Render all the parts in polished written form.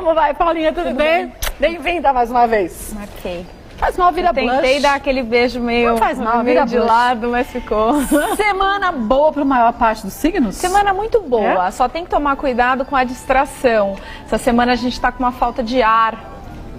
Como vai, Paulinha? Tudo bem? Bem-vinda mais uma vez. Ok. Faz mal, vira blush. Tentei dar aquele beijo meio, meio de lado, mas ficou. Semana boa para a maior parte dos signos? Semana muito boa, só tem que tomar cuidado com a distração. Essa semana a gente está com uma falta de ar.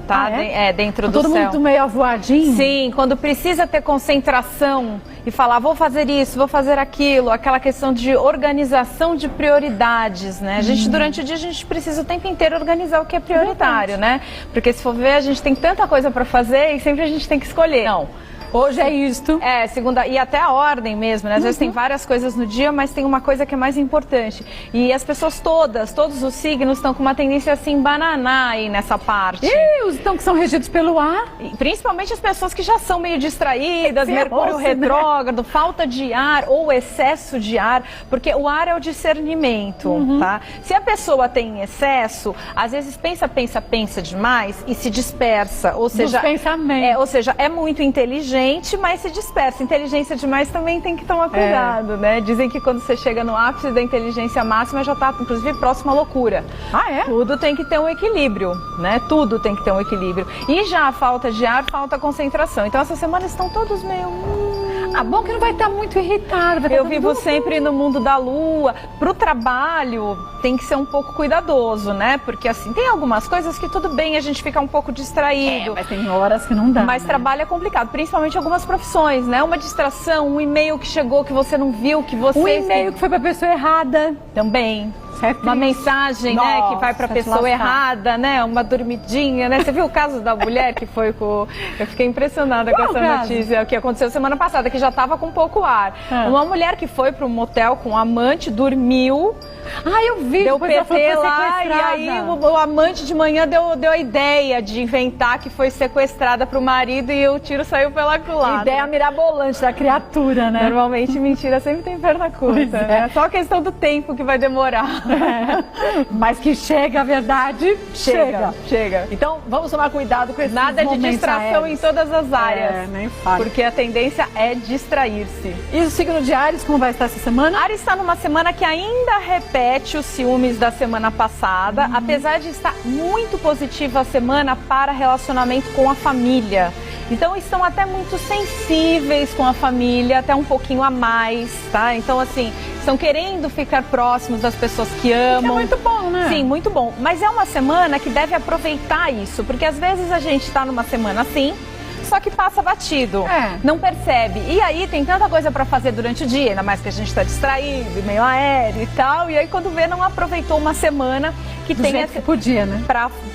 Tá? Dentro do céu. Todo mundo meio avoadinho? Sim, quando precisa ter concentração e falar, vou fazer isso, vou fazer aquilo, aquela questão de organização de prioridades, né? A gente, durante o dia, a gente precisa o tempo inteiro organizar o que é prioritário, né? Porque se for ver, a gente tem tanta coisa para fazer e sempre a gente tem que escolher. Não. Hoje é isto. É, segunda, e até a ordem mesmo, né? Às vezes tem várias coisas no dia, mas tem uma coisa que é mais importante. E as pessoas todos os signos estão com uma tendência assim, bananar aí nessa parte. Então que são regidos pelo ar. E principalmente as pessoas que já são meio distraídas, Mercúrio retrógrado, falta de ar ou excesso de ar, porque o ar é o discernimento, tá? Se a pessoa tem excesso, às vezes pensa demais e se dispersa, ou seja, é muito inteligente, mas se dispersa. Inteligência demais também tem que tomar cuidado, né? Dizem que quando você chega no ápice da inteligência máxima já está, inclusive, próximo à loucura. Tudo tem que ter um equilíbrio, né? Tudo tem que ter um equilíbrio. E já a falta de ar, falta concentração. Então, essa semana estão todos meio... bom que não vai estar muito irritado. Eu vivo sempre no mundo da lua. Pro trabalho, tem que ser um pouco cuidadoso, né? Porque, assim, tem algumas coisas que tudo bem a gente ficar um pouco distraído. Mas tem horas que não dá. Mas trabalho é complicado, principalmente algumas profissões, né? Uma distração, um e-mail que chegou que você não viu, que você... Um e-mail que foi pra pessoa errada. Também. Uma mensagem, né, que vai para a pessoa errada, né, uma dormidinha, né? Você viu o caso da mulher que foi com... Eu fiquei impressionada com essa notícia, o que aconteceu semana passada, que já estava com pouco ar. Uma mulher que foi para um motel com um amante, dormiu... eu vi. Deu PT lá e aí o amante de manhã deu a ideia de inventar que foi sequestrada pro marido e o tiro saiu pela culatra. Ideia mirabolante da criatura, né? Normalmente mentira sempre tem perna curta, né? Só a questão do tempo que vai demorar. Mas que chega a verdade, chega. Então vamos tomar cuidado com esses Nada de distração em todas as áreas. Nem fale. Porque a tendência é distrair-se. E o signo de Áries, como vai estar essa semana? Áries está numa semana que ainda repete os ciúmes da semana passada, apesar de estar muito positiva a semana para relacionamento com a família. Então estão até muito sensíveis com a família, até um pouquinho a mais, tá? Então assim, estão querendo ficar próximos das pessoas que amam. É muito bom, né? Sim, muito bom. Mas é uma semana que deve aproveitar isso, porque às vezes a gente está numa semana assim, só que passa batido, não percebe. E aí tem tanta coisa para fazer durante o dia, ainda mais que a gente está distraído, meio aéreo e tal. E aí quando vê, não aproveitou uma semana que tem que podia, né?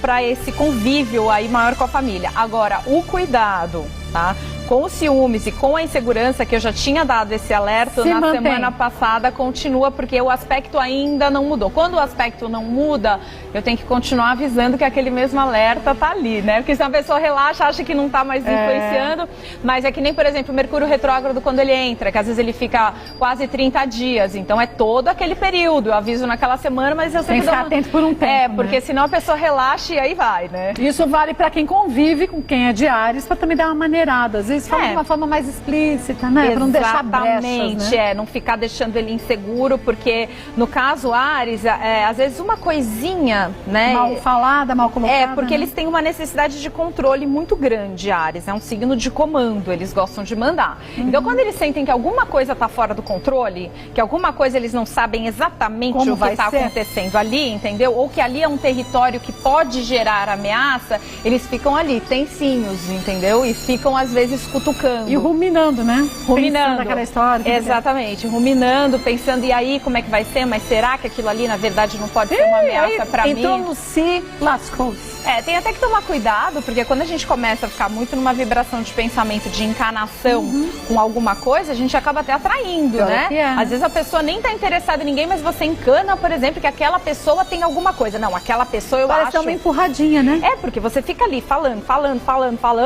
Para esse convívio aí maior com a família. Agora, o cuidado, tá? Com os ciúmes e com a insegurança, que eu já tinha dado esse alerta na semana passada, continua, porque o aspecto ainda não mudou. Quando o aspecto não muda, eu tenho que continuar avisando que aquele mesmo alerta tá ali, né? Porque se a pessoa relaxa, acha que não tá mais influenciando, mas é que nem, por exemplo, o Mercúrio retrógrado quando ele entra, que às vezes ele fica quase 30 dias, então é todo aquele período. Eu aviso naquela semana, mas eu sempre tem que ficar atento por um tempo, porque senão a pessoa relaxa e aí vai, né? Isso vale para quem convive com quem é de Áries, para também dar uma maneirada. Às vezes fala de uma forma mais explícita, né? Para não deixar brechas, né? Não ficar deixando ele inseguro, porque no caso Áries, às vezes uma coisinha, né? Mal falada, mal colocada. Porque eles têm uma necessidade de controle muito grande, Áries. É um signo de comando, eles gostam de mandar. Então quando eles sentem que alguma coisa está fora do controle, que alguma coisa eles não sabem exatamente o que está acontecendo ali, entendeu? Ou que ali é um território que pode gerar ameaça, eles ficam ali, tensinhos, entendeu? E ficam às vezes cutucando. E ruminando, né? Ruminando. Aquela história. Exatamente, ruminando, pensando, e aí, como é que vai ser? Mas será que aquilo ali, na verdade, não pode ser uma ameaça para mim? Entrou no si, lascou-se. Tem até que tomar cuidado, porque quando a gente começa a ficar muito numa vibração de pensamento, de encanação com alguma coisa, a gente acaba até atraindo, né? Às vezes a pessoa nem tá interessada em ninguém, mas você encana, por exemplo, que aquela pessoa tem alguma coisa. Não, aquela pessoa Parece uma empurradinha, né? Porque você fica ali falando,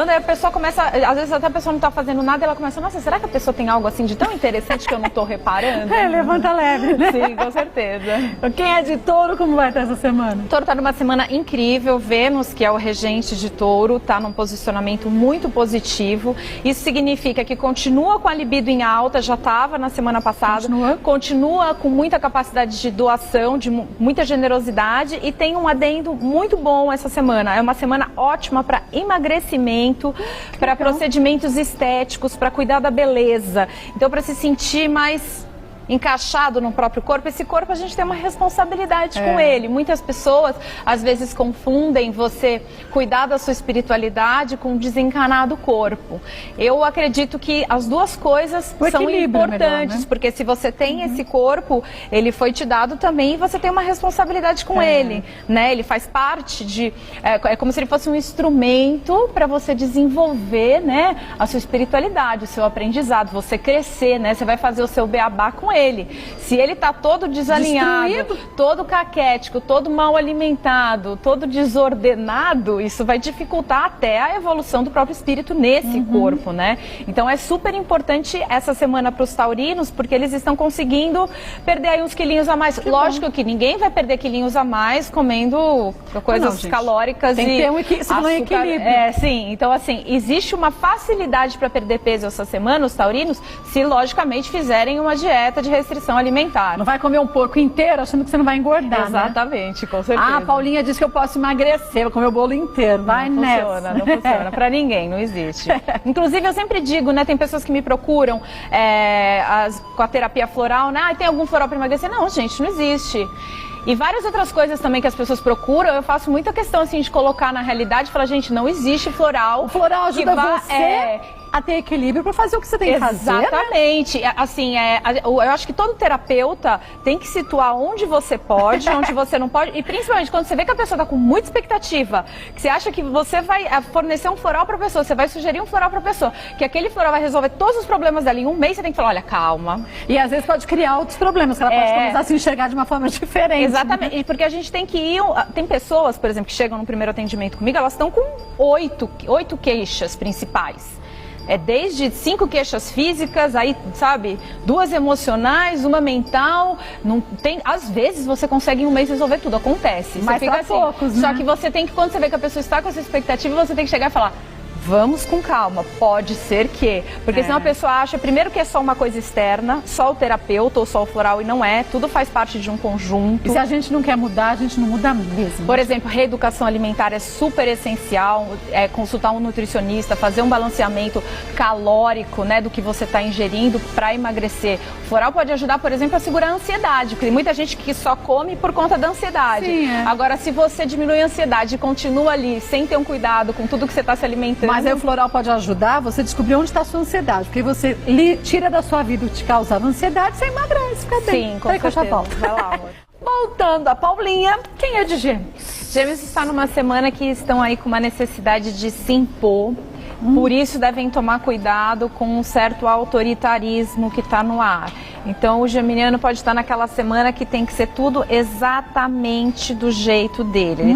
aí a pessoa começa, às vezes até a pessoa não tá fazendo nada, ela começa, nossa, será que a pessoa tem algo assim de tão interessante que eu não tô reparando? Levanta leve, né? Sim, com certeza. Quem é de touro, como vai estar essa semana? Touro tá numa semana incrível, Vênus, que é o regente de touro, tá num posicionamento muito positivo. Isso significa que continua com a libido em alta, já estava na semana passada, continua com muita capacidade de doação, de muita generosidade e tem um adendo muito bom essa semana. É uma semana ótima para emagrecimento, para procedimentos estéticos, para cuidar da beleza. Então, para se sentir mais encaixado no próprio corpo, esse corpo a gente tem uma responsabilidade com ele. Muitas pessoas às vezes confundem você cuidar da sua espiritualidade com desencanar do corpo. Eu acredito que as duas coisas são importantes, melhor, né? Porque se você tem esse corpo, ele foi te dado também e você tem uma responsabilidade com ele, né? Ele faz parte de... É como se ele fosse um instrumento para você desenvolver, né, a sua espiritualidade, o seu aprendizado, você crescer, né? Você vai fazer o seu beabá com ele. Se ele tá todo desalinhado, todo caquético, todo mal alimentado, todo desordenado, isso vai dificultar até a evolução do próprio espírito nesse corpo, né? Então é super importante essa semana para os taurinos, porque eles estão conseguindo perder aí uns quilinhos a mais. Lógico que ninguém vai perder quilinhos a mais comendo coisas calóricas tem que ter um equilíbrio. Sim. Então, assim, existe uma facilidade para perder peso essa semana, os taurinos, se logicamente fizerem uma dieta de restrição alimentar. Não vai comer um porco inteiro achando que você não vai engordar, exatamente, com certeza. A Paulinha disse que eu posso emagrecer, vou comer o bolo inteiro. Vai nessa. Não funciona pra ninguém, não existe. Inclusive, eu sempre digo, né, tem pessoas que me procuram com a terapia floral, né, tem algum floral pra emagrecer? Não, gente, não existe. E várias outras coisas também que as pessoas procuram, eu faço muita questão assim de colocar na realidade e falar, gente, não existe floral. O floral ajuda você a ter equilíbrio para fazer o que você tem que fazer. Exatamente. Né? Assim, eu acho que todo terapeuta tem que situar onde você pode, onde você não pode. E principalmente quando você vê que a pessoa está com muita expectativa, que você acha que você vai fornecer um floral para a pessoa, você vai sugerir um floral para a pessoa, que aquele floral vai resolver todos os problemas dela em um mês, você tem que falar, olha, calma. E às vezes pode criar outros problemas, que ela pode começar a se enxergar de uma forma diferente. Exatamente. Né? Porque a gente tem que ir... Tem pessoas, por exemplo, que chegam no primeiro atendimento comigo, elas estão com 8 queixas principais. Desde 5 queixas físicas, aí, sabe, 2 emocionais, 1 mental. Não tem, às vezes você consegue em um mês resolver tudo, acontece. Mas para poucos, né? Só que você tem que, quando você vê que a pessoa está com essa expectativa, você tem que chegar e falar... Vamos com calma, pode ser que... Porque senão a pessoa acha, primeiro, que é só uma coisa externa, só o terapeuta ou só o floral, e não é. Tudo faz parte de um conjunto. E se a gente não quer mudar, a gente não muda mesmo. Por exemplo, reeducação alimentar é super essencial. Consultar um nutricionista, fazer um balanceamento calórico, né, do que você está ingerindo para emagrecer. O floral pode ajudar, por exemplo, a segurar a ansiedade, porque tem muita gente que só come por conta da ansiedade. Sim, Agora, se você diminui a ansiedade e continua ali, sem ter um cuidado com tudo que você está se alimentando... Mas aí o floral pode ajudar você a descobrir onde está a sua ansiedade. Porque você tira da sua vida o que te causava ansiedade, você emagrece, fica bem. Sim, com certeza. Vai lá, amor. Voltando a Paulinha, quem é de Gêmeos? Gêmeos está numa semana que estão aí com uma necessidade de se impor. Por isso devem tomar cuidado com um certo autoritarismo que está no ar. Então o geminiano pode estar naquela semana que tem que ser tudo exatamente do jeito dele.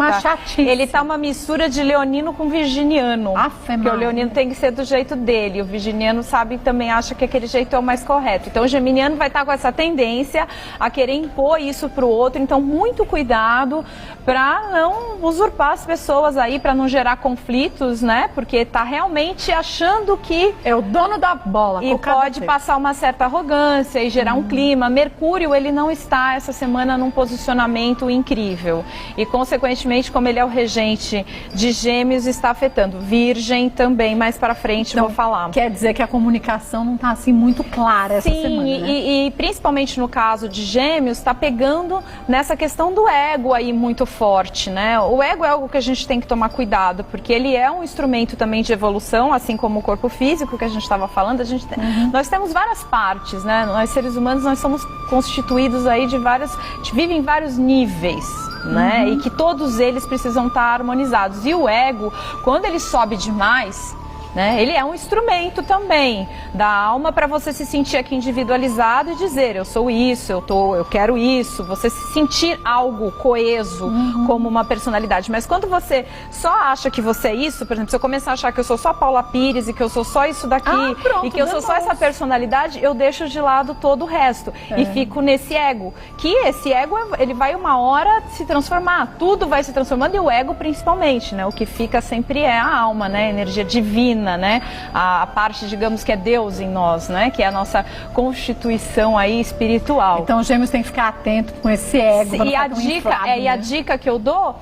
Ele está uma mistura de leonino com virginiano. Porque o leonino tem que ser do jeito dele. O virginiano sabe e também acha que aquele jeito é o mais correto. Então o geminiano vai estar com essa tendência a querer impor isso para o outro. Então muito cuidado para não usurpar as pessoas aí, para não gerar conflitos, né? Porque está realmente achando que é o dono da bola. E pode passar uma certa arrogância e gerar um clima. Mercúrio, ele não está essa semana num posicionamento incrível. E, consequentemente, como ele é o regente de Gêmeos, está afetando. Virgem também, mais para frente, então, vou falar. Quer dizer que a comunicação não está assim muito clara essa semana, né? E principalmente no caso de Gêmeos, está pegando nessa questão do ego aí muito forte, né? O ego é algo que a gente tem que tomar cuidado, porque ele é um instrumento também de evolução, assim como o corpo físico que a gente estava falando. Nós temos várias partes, né? Nós, seres humanos, nós somos constituídos aí de várias... A gente vive em vários níveis, né? E que todos eles precisam estar harmonizados. E o ego, quando ele sobe demais... né? Ele é um instrumento também da alma para você se sentir aqui individualizado e dizer, eu sou isso, eu quero isso, você se sentir algo coeso como uma personalidade. Mas quando você só acha que você é isso, por exemplo, se eu começar a achar que eu sou só Paula Pires e que eu sou só isso daqui e que eu sou só essa personalidade, eu deixo de lado todo o resto e fico nesse ego, que esse ego, ele vai uma hora se transformar, tudo vai se transformando e o ego principalmente, né? O que fica sempre é a alma, né? A energia divina, né? A parte, digamos, que é Deus em nós, né? Que é a nossa constituição aí espiritual. Então os gêmeos têm que ficar atentos com esse ego. E a dica que eu dou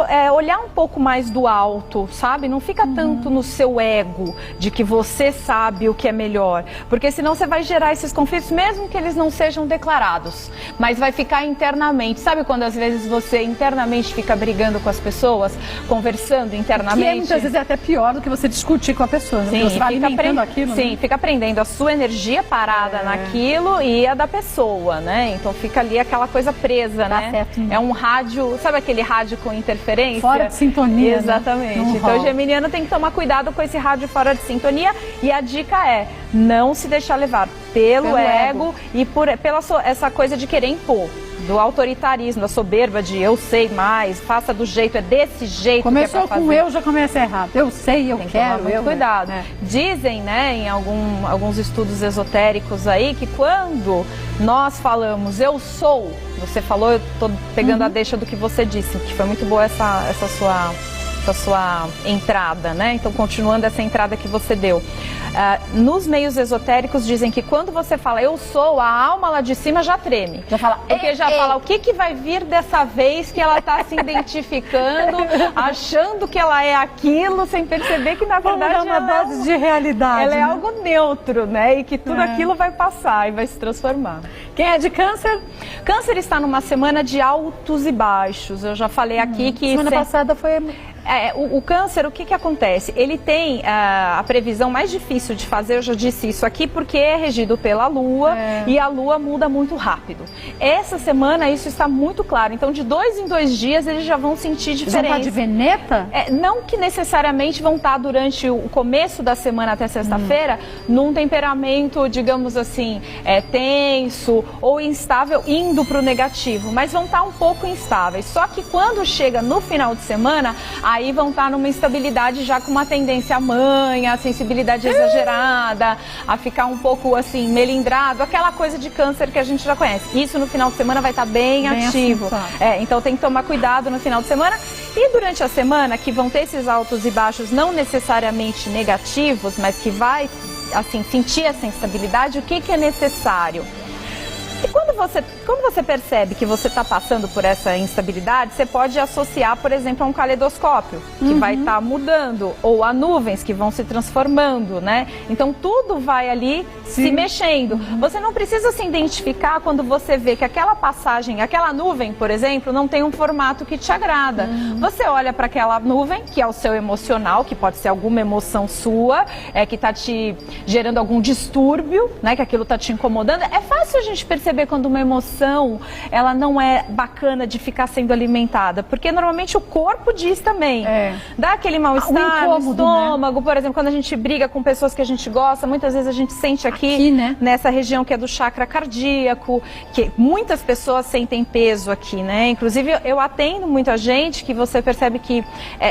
é olhar um pouco mais do alto, sabe? Não fica tanto no seu ego, de que você sabe o que é melhor. Porque senão você vai gerar esses conflitos, mesmo que eles não sejam declarados. Mas vai ficar internamente. Sabe quando às vezes você internamente fica brigando com as pessoas, conversando internamente? Que muitas vezes é até pior do que você discutir com a pessoa. Sim, você vai alimentando aquilo. Sim, né? Fica aprendendo a sua energia parada naquilo e a da pessoa, né? Então fica ali aquela coisa presa, né? Certo, né? É um rádio, sabe aquele rádio com interferência? Fora de sintonia. Exatamente. Né? Então o geminiano tem que tomar cuidado com esse rádio fora de sintonia e a dica é não se deixar levar pelo ego e pela essa coisa de querer impor. Do autoritarismo, da soberba de eu sei mais, faça do jeito, é desse jeito. Começou que é pra fazer. com eu, já começa errado. Eu sei, eu Tem que quero, tomar muito cuidado. Dizem, né, em alguns estudos esotéricos aí, que quando nós falamos eu sou, você falou, eu tô pegando a deixa do que você disse, que foi muito boa essa sua entrada, né? Então, continuando essa entrada que você deu. Nos meios esotéricos dizem que quando você fala eu sou, a alma lá de cima já treme. Já fala, porque já fala o que vai vir dessa vez que ela está se identificando, achando que ela é aquilo, sem perceber que na verdade Vamos dar uma dose de realidade. Ela é né? algo neutro, né? E que tudo aquilo vai passar e vai se transformar. Quem é de Câncer? Câncer está numa semana de altos e baixos. Eu já falei aqui que... Semana passada foi... O câncer, o que acontece? Ele tem a previsão mais difícil de fazer, eu já disse isso aqui, porque é regido pela Lua e a Lua muda muito rápido. Essa semana isso está muito claro, então de 2 em 2 dias eles já vão sentir diferença. Vão estar de Veneta? Não que necessariamente vão estar durante o começo da semana até sexta-feira num temperamento, digamos assim, tenso ou instável, indo para o negativo, mas vão estar um pouco instáveis. Só que quando chega no final de semana, aí vão estar numa instabilidade já com uma tendência à manha, a sensibilidade exagerada, a ficar um pouco assim, melindrado, aquela coisa de câncer que a gente já conhece. Isso no final de semana vai estar bem ativo. Assim, então tem que tomar cuidado no final de semana. E durante a semana, que vão ter esses altos e baixos não necessariamente negativos, mas que vai assim, sentir essa instabilidade, o que é necessário? E quando você percebe que você está passando por essa instabilidade, você pode associar, por exemplo, a um caleidoscópio, que vai estar mudando, ou a nuvens que vão se transformando, né? Então tudo vai ali se mexendo. Você não precisa se identificar quando você vê que aquela passagem, aquela nuvem, por exemplo, não tem um formato que te agrada. Você olha para aquela nuvem, que é o seu emocional, que pode ser alguma emoção sua, que está te gerando algum distúrbio, né? Que aquilo está te incomodando. É fácil a gente perceber quando uma emoção ela não é bacana de ficar sendo alimentada, porque normalmente o corpo diz também, dá aquele mal-estar no estômago, né? Por exemplo, quando a gente briga com pessoas que a gente gosta, muitas vezes a gente sente aqui né? Nessa região que é do chakra cardíaco, que muitas pessoas sentem peso aqui, né? Inclusive eu atendo muita gente que você percebe que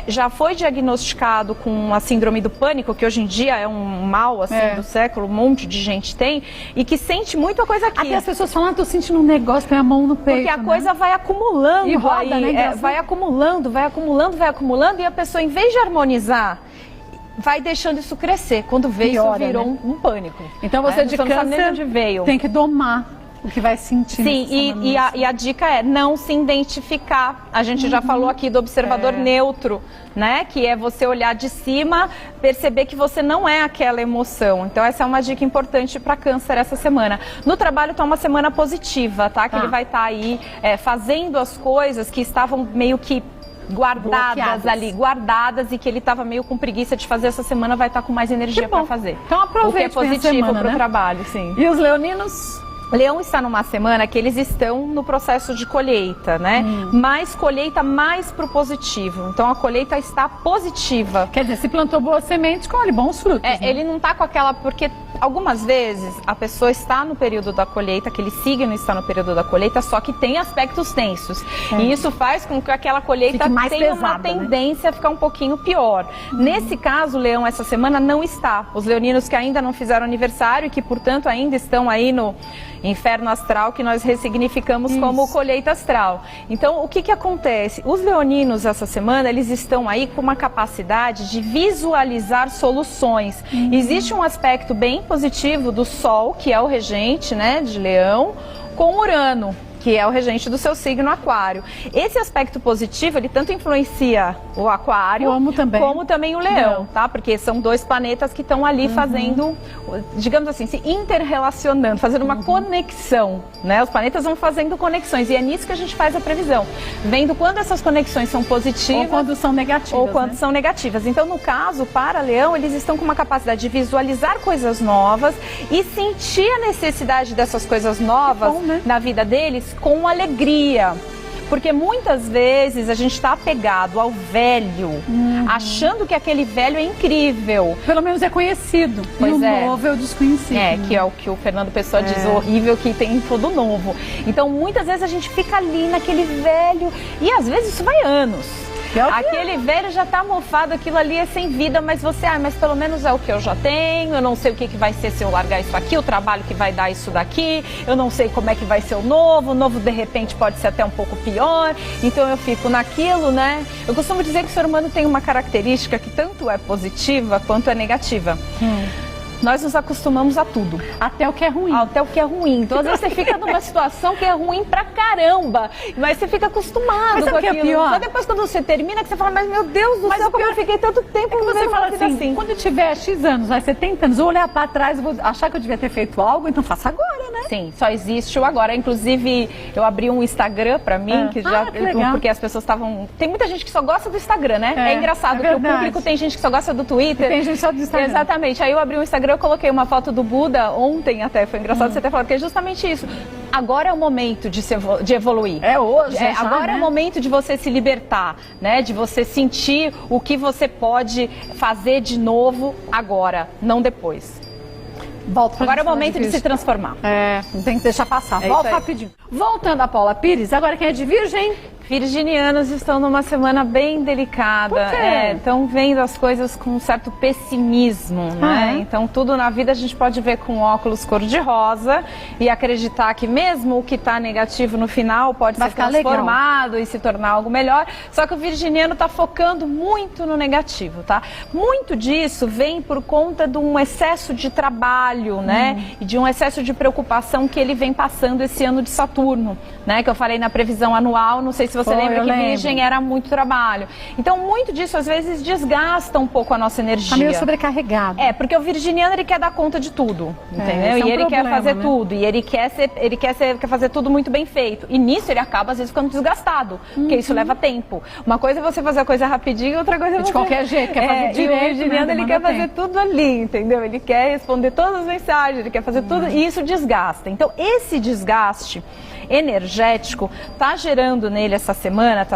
já foi diagnosticado com a síndrome do pânico, que hoje em dia é um mal assim do século, um monte de gente tem, e que sente muito a coisa aqui. Até as pessoas falam, tô sentindo um negócio, põe a mão no peito. Porque a coisa vai acumulando e roda, aí, né? vai acumulando, e a pessoa, em vez de harmonizar, vai deixando isso crescer. Quando vê, isso virou um pânico. Então você de Câncer onde veio. Tem que domar o que vai sentir. Sim, e a dica é não se identificar. A gente já falou aqui do observador neutro, né? Que é você olhar de cima, perceber que você não é aquela emoção. Então essa é uma dica importante para Câncer essa semana. No trabalho tá uma semana positiva, tá? Que ele vai estar aí fazendo as coisas que estavam meio que guardadas e que ele estava meio com preguiça de fazer essa semana, vai estar com mais energia para fazer. Então aproveite. O que é positivo para o trabalho, sim. E os leoninos? Leão está numa semana que eles estão no processo de colheita, né? Mas colheita mais pro positivo. Então a colheita está positiva. Quer dizer, se plantou boas sementes, colhe bons frutos. Né? Ele não tá com aquela... Porque algumas vezes a pessoa está no período da colheita, aquele signo está no período da colheita, só que tem aspectos tensos. E isso faz com que aquela colheita tenha uma tendência a ficar um pouquinho pior. Nesse caso, o Leão essa semana não está. Os leoninos que ainda não fizeram aniversário e que, portanto, ainda estão aí no inferno astral, que nós ressignificamos como colheita astral. Então, o que acontece? Os leoninos essa semana, eles estão aí com uma capacidade de visualizar soluções. Existe um aspecto bem positivo do Sol, que é o regente, né, de Leão, com Urano, que é o regente do seu signo Aquário. Esse aspecto positivo, ele tanto influencia o Aquário, como também o Leão, tá? Porque são dois planetas que estão ali fazendo, digamos assim, se interrelacionando, fazendo uma conexão, né? Os planetas vão fazendo conexões, e é nisso que a gente faz a previsão, vendo quando essas conexões são positivas... Ou quando são negativas. Ou quando são negativas. Então, no caso, para Leão, eles estão com uma capacidade de visualizar coisas novas e sentir a necessidade dessas coisas novas na vida deles, com alegria, porque muitas vezes a gente está apegado ao velho, achando que aquele velho é incrível. Pelo menos é conhecido. Pois e o novo é o desconhecido. Que é o que o Fernando Pessoa diz, horrível que tem tudo novo. Então muitas vezes a gente fica ali naquele velho, e às vezes isso vai anos. Aquele velho já tá mofado, aquilo ali é sem vida, mas você, mas pelo menos é o que eu já tenho, eu não sei o que vai ser se eu largar isso aqui, o trabalho que vai dar isso daqui, eu não sei como é que vai ser o novo de repente pode ser até um pouco pior, então eu fico naquilo, né? Eu costumo dizer que o ser humano tem uma característica que tanto é positiva quanto é negativa. Nós nos acostumamos a tudo. Até o que é ruim. Até o que é ruim. Então, às vezes, você fica numa situação que é ruim pra caramba. Mas você fica acostumado com aquilo. É pior? Só depois, quando você termina, que você fala, mas meu Deus do céu, como eu fiquei tanto tempo que você fala assim, quando eu tiver X anos, 70 anos, eu olhar pra trás e vou achar que eu devia ter feito algo, então faça agora, né? Sim, só existe o agora. Inclusive, eu abri um Instagram pra mim, que legal. Porque as pessoas estavam... Tem muita gente que só gosta do Instagram, né? É engraçado, porque o público tem gente que só gosta do Twitter. E tem gente só do Instagram. Exatamente. Aí eu abri um Instagram, eu coloquei uma foto do Buda ontem até, foi engraçado você ter falado, que é justamente isso. Agora é o momento de evoluir. É hoje. Agora é o momento de você se libertar, né? De você sentir o que você pode fazer de novo agora, não depois. Agora é o momento de se transformar. Não tem que deixar passar. Volta rapidinho. Voltando a Paula Pires, agora quem é de Virgem? Virginianos estão numa semana bem delicada. Por quê? Estão vendo as coisas com um certo pessimismo, né? Então tudo na vida a gente pode ver com óculos cor-de-rosa e acreditar que mesmo o que está negativo no final pode ser transformado e se tornar algo melhor. Só que o virginiano está focando muito no negativo, tá? Muito disso vem por conta de um excesso de trabalho, né? E de um excesso de preocupação que ele vem passando esse ano de Saturno, né? Que eu falei na previsão anual, não sei se você lembra que Virgem era muito trabalho. Então, muito disso, às vezes, desgasta um pouco a nossa energia. Tá meio sobrecarregado. Porque o virginiano, ele quer dar conta de tudo, entendeu? E ele quer fazer tudo, e ele quer fazer tudo muito bem feito. E nisso, ele acaba, às vezes, ficando desgastado, porque isso leva tempo. Uma coisa é você fazer a coisa rapidinho, outra coisa é você... De qualquer jeito, quer fazer direito. E o virginiano, ele quer fazer tudo ali, entendeu? Ele quer responder todas as mensagens, ele quer fazer tudo, e isso desgasta. Então, esse desgaste energético está gerando nele essa semana,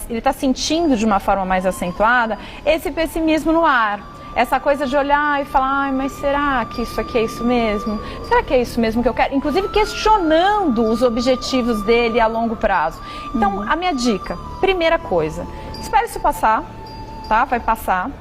ele está sentindo de uma forma mais acentuada esse pessimismo no ar. Essa coisa de olhar e falar, mas será que isso aqui é isso mesmo? Será que é isso mesmo que eu quero? Inclusive questionando os objetivos dele a longo prazo. Então, a minha dica, primeira coisa, espere isso passar, tá? Vai passar.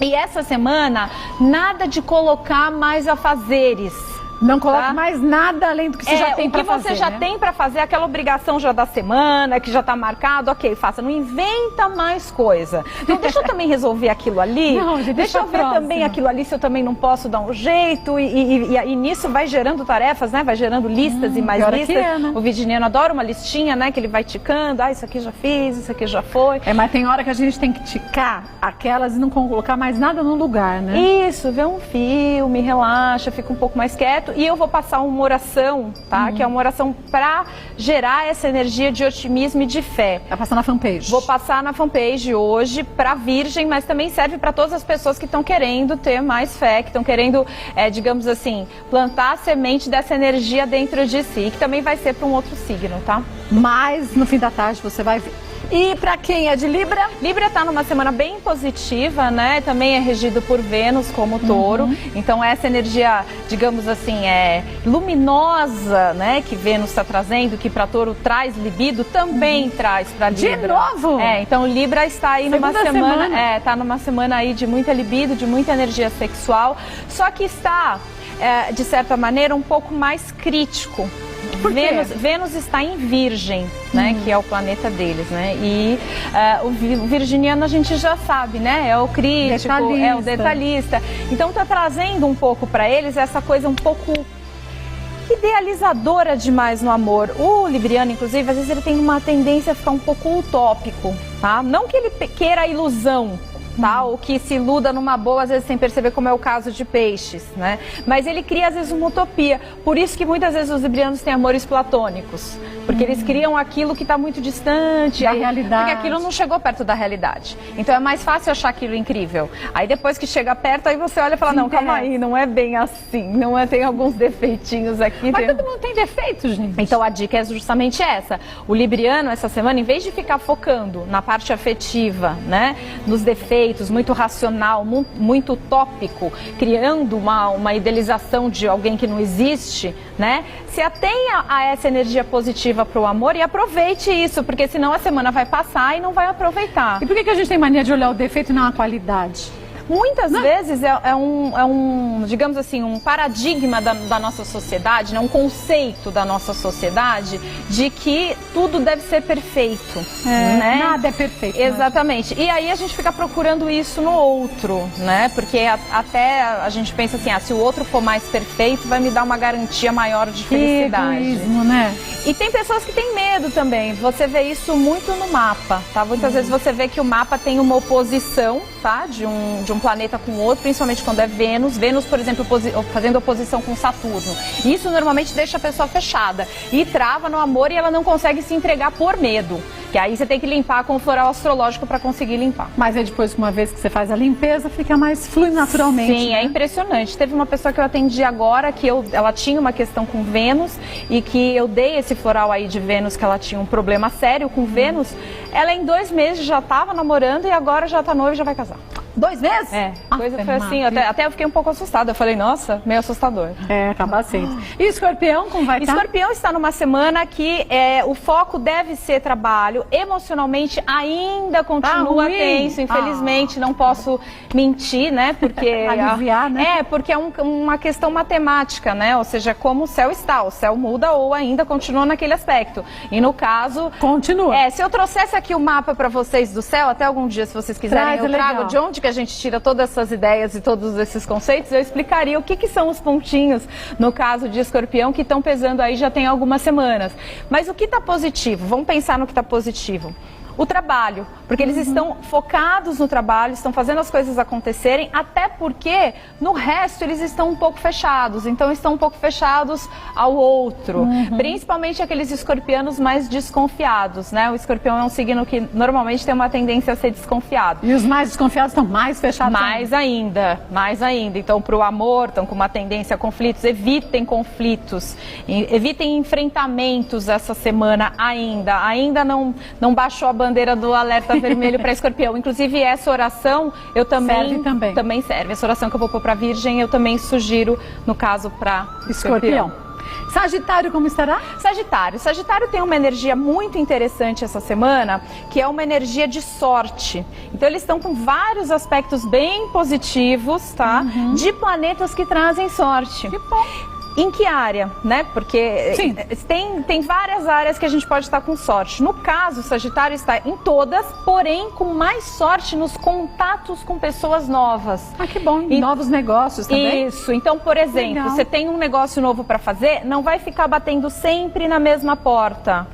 E essa semana, nada de colocar mais afazeres. Não coloque mais nada além do que você já tem para fazer. O que você já tem para fazer, aquela obrigação já da semana, que já está marcado, ok, faça. Não inventa mais coisa. Então, deixa eu também resolver aquilo ali. Não, gente, deixa eu ver também aquilo ali, se eu também não posso dar um jeito. E nisso vai gerando tarefas, né? Vai gerando listas e mais listas. Né? O virginiano adora uma listinha, né? Que ele vai ticando. Isso aqui já fiz, isso aqui já foi. Mas tem hora que a gente tem que ticar aquelas e não colocar mais nada no lugar, né? Isso, vê um filme, relaxa, fica um pouco mais quieto. certo? E eu vou passar uma oração, tá? Que é uma oração para gerar essa energia de otimismo e de fé. Vai passar na fanpage. Vou passar na fanpage hoje para Virgem, mas também serve para todas as pessoas que estão querendo ter mais fé, que estão querendo, digamos assim, plantar a semente dessa energia dentro de si, que também vai ser para um outro signo, tá? Mas no fim da tarde você vai ver. E para quem é de Libra? Libra está numa semana bem positiva, né? Também é regido por Vênus como touro. Então essa energia, digamos assim, luminosa, né? Que Vênus está trazendo, que para touro traz libido, também traz para Libra. De novo? Então Libra está aí numa semana. Tá numa semana aí de muita libido, de muita energia sexual. Só que está, de certa maneira, um pouco mais crítico. Vênus está em Virgem, né, que é o planeta deles, né? E o virginiano a gente já sabe, né? É o crítico, é o detalhista. Então está trazendo um pouco para eles essa coisa um pouco idealizadora demais no amor. O libriano, inclusive, às vezes ele tem uma tendência a ficar um pouco utópico, tá? Não que ele queira a ilusão, tá? Ou que se iluda numa boa, às vezes sem perceber, como é o caso de Peixes, né? Mas ele cria, às vezes, uma utopia. Por isso que muitas vezes os librianos têm amores platônicos. Porque eles criam aquilo que está muito distante. Da realidade. Porque aquilo não chegou perto da realidade. Então é mais fácil achar aquilo incrível. Aí depois que chega perto, aí você olha e fala, não, calma aí, não é bem assim. Não é, tem alguns defeitinhos aqui. Mas todo mundo tem defeitos, gente. Então a dica é justamente essa. O libriano, essa semana, em vez de ficar focando na parte afetiva, né? Nos defeitos, muito racional, muito utópico, criando uma idealização de alguém que não existe, né? Se atenha a essa energia positiva para o amor e aproveite isso, porque senão a semana vai passar e não vai aproveitar. E por que a gente tem mania de olhar o defeito e não a qualidade? Muitas vezes é um, digamos assim, um paradigma da nossa sociedade, né? Um conceito da nossa sociedade de que tudo deve ser perfeito. Né? Nada é perfeito. Exatamente. E aí a gente fica procurando isso no outro, né? Porque até a gente pensa assim, se o outro for mais perfeito, vai me dar uma garantia maior de felicidade. Egoísmo, né? E tem pessoas que têm medo também. Você vê isso muito no mapa, tá? Muitas vezes você vê que o mapa tem uma oposição, tá? De um planeta com o outro, principalmente quando é Vênus. Vênus, por exemplo, fazendo oposição com Saturno. Isso normalmente deixa a pessoa fechada e trava no amor e ela não consegue se entregar por medo. Que aí você tem que limpar com o floral astrológico para conseguir limpar. Mas aí depois, uma vez que você faz a limpeza, fica mais flui naturalmente. Sim, né? É impressionante. Teve uma pessoa que eu atendi agora que ela tinha uma questão com Vênus e que eu dei esse floral aí de Vênus, que ela tinha um problema sério com Vênus. Ela em 2 meses já estava namorando e agora já está noiva e já vai casar. 2 meses? Coisa foi assim, até eu fiquei um pouco assustada. Eu falei, nossa, meio assustador. Acaba sendo. E Escorpião, como vai estar? Escorpião está numa semana que o foco deve ser trabalho. Emocionalmente ainda continua tenso, infelizmente, não posso mentir, né? Porque aliviar, né? Porque é uma questão matemática, né? Ou seja, como o céu está, o céu muda ou ainda continua naquele aspecto. E no caso, continua. Se eu trouxesse aqui o mapa para vocês do céu, até algum dia, se vocês quiserem, eu trago de onde que a gente tira todas essas ideias e todos esses conceitos, eu explicaria o que são os pontinhos, no caso de Escorpião, que estão pesando aí já tem algumas semanas. Mas o que está positivo? Vamos pensar no que está positivo. O trabalho, porque eles estão focados no trabalho, estão fazendo as coisas acontecerem, até porque no resto eles estão um pouco fechados, então estão um pouco fechados ao outro, principalmente aqueles escorpianos mais desconfiados, né? O escorpião é um signo que normalmente tem uma tendência a ser desconfiado. E os mais desconfiados estão mais fechados mais ainda. Então para o amor, estão com uma tendência a conflitos, evitem conflitos, evitem enfrentamentos essa semana ainda não baixou a bandeira do alerta vermelho para Escorpião. Inclusive essa oração eu também serve. Essa oração que eu vou pôr para Virgem eu também sugiro no caso para Escorpião. Sagitário, como estará? Sagitário tem uma energia muito interessante essa semana, que é uma energia de sorte. Então eles estão com vários aspectos bem positivos, tá? De planetas que trazem sorte. Que bom. Em que área, né? Porque tem várias áreas que a gente pode estar com sorte. No caso, o Sagitário está em todas, porém com mais sorte nos contatos com pessoas novas. Que bom. E novos negócios também. Isso. Então, por exemplo, você tem um negócio novo para fazer, não vai ficar batendo sempre na mesma porta.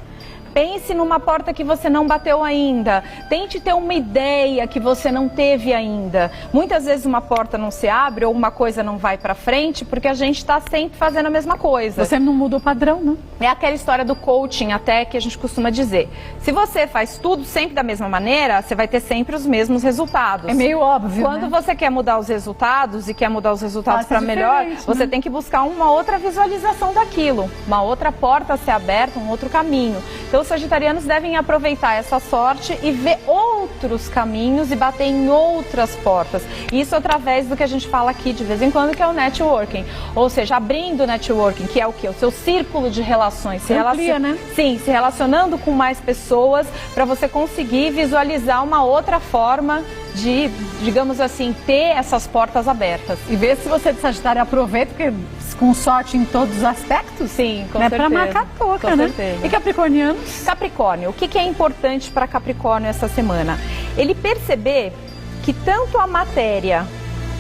Pense numa porta que você não bateu ainda. Tente ter uma ideia que você não teve ainda. Muitas vezes uma porta não se abre ou uma coisa não vai para frente porque a gente está sempre fazendo a mesma coisa. Você não muda o padrão, não? É aquela história do coaching até que a gente costuma dizer. Se você faz tudo sempre da mesma maneira, você vai ter sempre os mesmos resultados. É meio óbvio, Quando você quer mudar os resultados e quer mudar os resultados para melhor, você tem que buscar uma outra visualização daquilo, uma outra porta a ser aberta, um outro caminho. Então, os sagitarianos devem aproveitar essa sorte e ver outros caminhos e bater em outras portas. Isso através do que a gente fala aqui de vez em quando, que é o networking. Ou seja, abrindo o networking, que é o quê? O seu círculo de relações. Né? Sim, se relacionando com mais pessoas para você conseguir visualizar uma outra forma de, digamos assim, ter essas portas abertas. E ver se você de Sagitário aproveita, porque com sorte em todos os aspectos. Sim, com certeza. certeza. É para marcar a toca, né? Certeza. E capricornianos? Capricórnio, o que é importante para Capricórnio essa semana? Ele perceber que tanto a matéria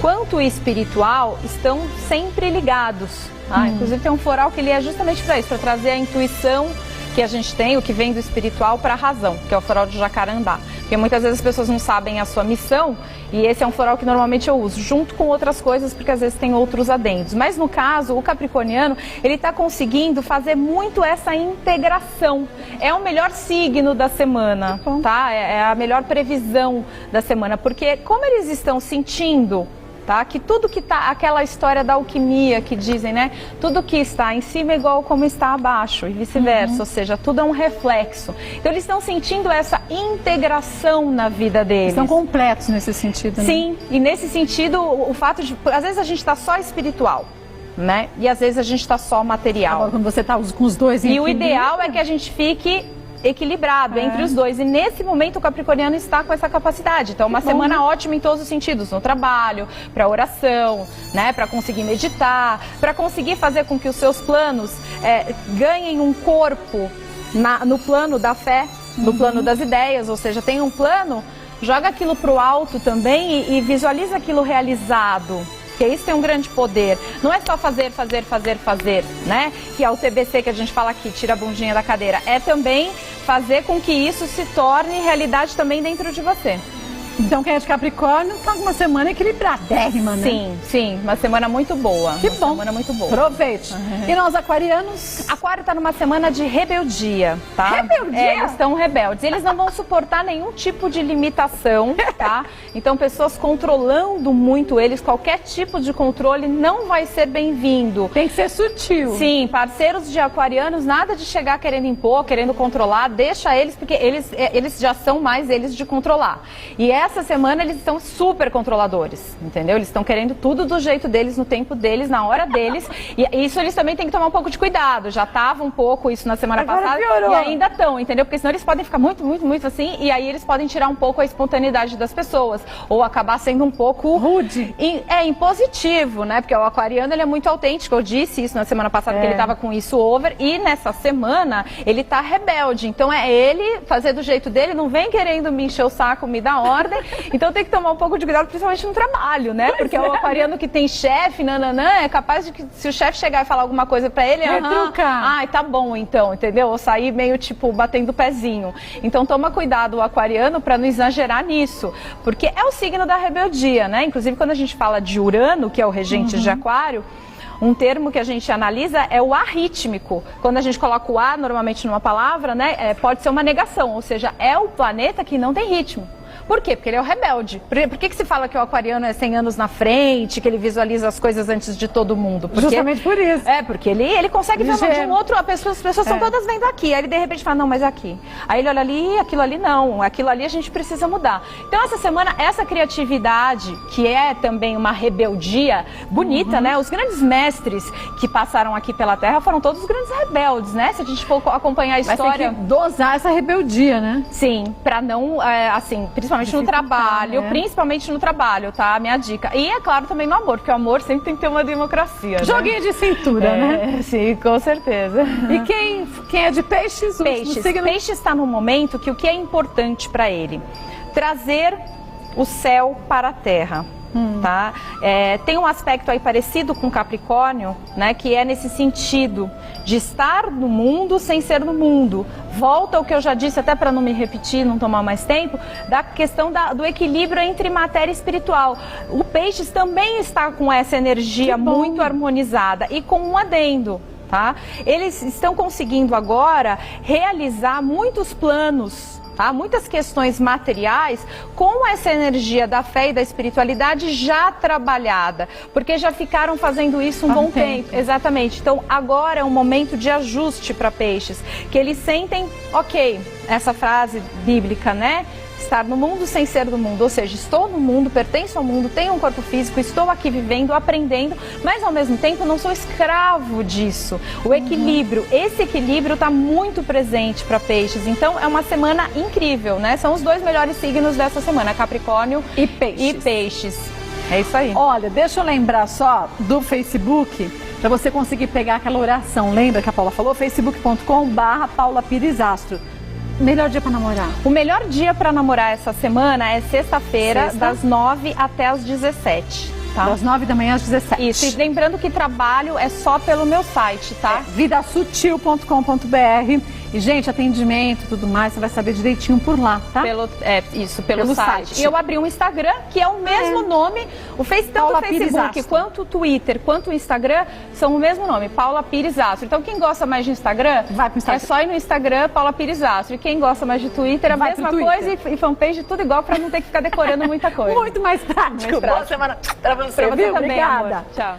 quanto o espiritual estão sempre ligados. Inclusive tem um floral que ele é justamente para isso, para trazer a intuição que a gente tem, o que vem do espiritual para a razão, que é o floral de jacarandá. Porque muitas vezes as pessoas não sabem a sua missão e esse é um floral que normalmente eu uso, junto com outras coisas, porque às vezes tem outros adendos. Mas no caso, o capricorniano, ele está conseguindo fazer muito essa integração. É o melhor signo da semana, tá? É a melhor previsão da semana, porque como eles estão sentindo... Tá? Que tudo que está, aquela história da alquimia que dizem, né? Tudo que está em cima é igual como está abaixo e vice-versa, ou seja, tudo é um reflexo. Então eles estão sentindo essa integração na vida deles. Estão completos nesse sentido, né? Sim, e nesse sentido, o fato de, às vezes a gente está só espiritual, né? E às vezes a gente está só material. Agora, quando você está com os dois em E o ideal é que a gente fique equilibrado entre os dois, e nesse momento o capricorniano está com essa capacidade. Então uma semana ótima em todos os sentidos, no trabalho, para oração, né, para conseguir meditar, para conseguir fazer com que os seus planos ganhem um corpo no plano da fé, no plano das ideias, ou seja, tem um plano, joga aquilo para o alto também e visualiza aquilo realizado. Porque isso tem um grande poder. Não é só fazer, né? Que é o TBC que a gente fala aqui, tira a bundinha da cadeira. É também fazer com que isso se torne realidade também dentro de você. Então quem é de Capricórnio está com uma semana equilibradérrima, né? Sim, sim, uma semana muito boa. Que bom. Semana muito boa. Aproveite. E nós aquarianos? Aquário está numa semana de rebeldia, tá? Rebeldia? Eles estão rebeldes. Eles não vão suportar nenhum tipo de limitação, tá? Então pessoas controlando muito eles, qualquer tipo de controle não vai ser bem-vindo. Tem que ser sutil. Sim, parceiros de aquarianos, nada de chegar querendo impor, querendo controlar, deixa eles, porque eles já são mais eles de controlar. E essa semana eles estão super controladores, entendeu? Eles estão querendo tudo do jeito deles, no tempo deles, na hora deles. E isso eles também têm que tomar um pouco de cuidado. Já estava um pouco isso na semana passada piorou. E ainda estão, entendeu? Porque senão eles podem ficar muito assim, e aí eles podem tirar um pouco a espontaneidade das pessoas, ou acabar sendo um pouco rude. Impositivo, né? Porque o aquariano, ele é muito autêntico. Eu disse isso na semana passada, que ele estava com isso over, e nessa semana ele tá rebelde. Então é ele fazer do jeito dele, não vem querendo me encher o saco, me dar ordem. Então tem que tomar um pouco de cuidado, principalmente no trabalho, né? Porque o aquariano que tem chefe, é capaz de que, se o chefe chegar e falar alguma coisa pra ele, ai, tá bom então, entendeu? Ou sair meio tipo batendo o pezinho. Então toma cuidado o aquariano pra não exagerar nisso, porque é o signo da rebeldia, né? Inclusive quando a gente fala de Urano, que é o regente de Aquário, um termo que a gente analisa é o arrítmico. Quando a gente coloca o A normalmente numa palavra, né, pode ser uma negação, ou seja, é o planeta que não tem ritmo. Por quê? Porque ele é o rebelde. Por que se fala que o aquariano é 100 anos na frente, que ele visualiza as coisas antes de todo mundo? Justamente por isso. Porque ele consegue ver de um outro, as pessoas estão todas vendo aqui. Aí ele de repente fala, não, mas é aqui. Aí ele olha ali, aquilo ali não, aquilo ali a gente precisa mudar. Então essa semana, essa criatividade, que é também uma rebeldia bonita, né? Os grandes mestres que passaram aqui pela Terra foram todos grandes rebeldes, né? Se a gente for acompanhar a história... Mas tem que dosar essa rebeldia, né? Sim, pra não, assim, principalmente no trabalho, principalmente no trabalho, tá? A minha dica. E é claro também no amor, porque o amor sempre tem que ter uma democracia, né? Joguinho de cintura, né? Sim, com certeza. E quem é de peixes? Peixes está num momento que o que é importante para ele? Trazer o céu para a terra. tá? Tem um aspecto aí parecido com Capricórnio, né? Que é nesse sentido de estar no mundo sem ser no mundo. Volta ao que eu já disse, até para não me repetir, não tomar mais tempo, da questão do equilíbrio entre matéria e espiritual. O Peixes também está com essa energia muito harmonizada e com um adendo. Tá? Eles estão conseguindo agora realizar muitos planos, tá? Muitas questões materiais com essa energia da fé e da espiritualidade já trabalhada, porque já ficaram fazendo isso um bom tempo. Exatamente. Então agora é um momento de ajuste para Peixes, que eles sentem, ok, essa frase bíblica, né? Estar no mundo sem ser do mundo, ou seja, estou no mundo, pertenço ao mundo, tenho um corpo físico, estou aqui vivendo, aprendendo, mas ao mesmo tempo não sou escravo disso. O equilíbrio, esse equilíbrio está muito presente para Peixes, então é uma semana incrível, né? São os dois melhores signos dessa semana, Capricórnio e Peixes. É isso aí. Olha, deixa eu lembrar só do Facebook, para você conseguir pegar aquela oração. Lembra que a Paula falou? facebook.com/Paula Pires Astro. Melhor dia para namorar? O melhor dia para namorar essa semana é sexta-feira, das 9 até as 17. Tá? Das 9 da manhã às 17. Isso. E lembrando que trabalho é só pelo meu site, tá? Vidasutil.com.br. E, gente, atendimento e tudo mais, você vai saber direitinho por lá, tá? Pelo site. E eu abri um Instagram, que é o mesmo nome. Tanto o Facebook quanto o Twitter, quanto o Instagram, são o mesmo nome, Paula Pires Astro. Então, quem gosta mais de Instagram, vai pro Instagram. É só ir no Instagram, Paula Pires Astro. E quem gosta mais de Twitter, a mesma coisa. E fanpage, tudo igual, pra não ter que ficar decorando muita coisa. Muito mais prático. Mais prático. Boa semana pra você, também, Obrigada. Amor. Tchau.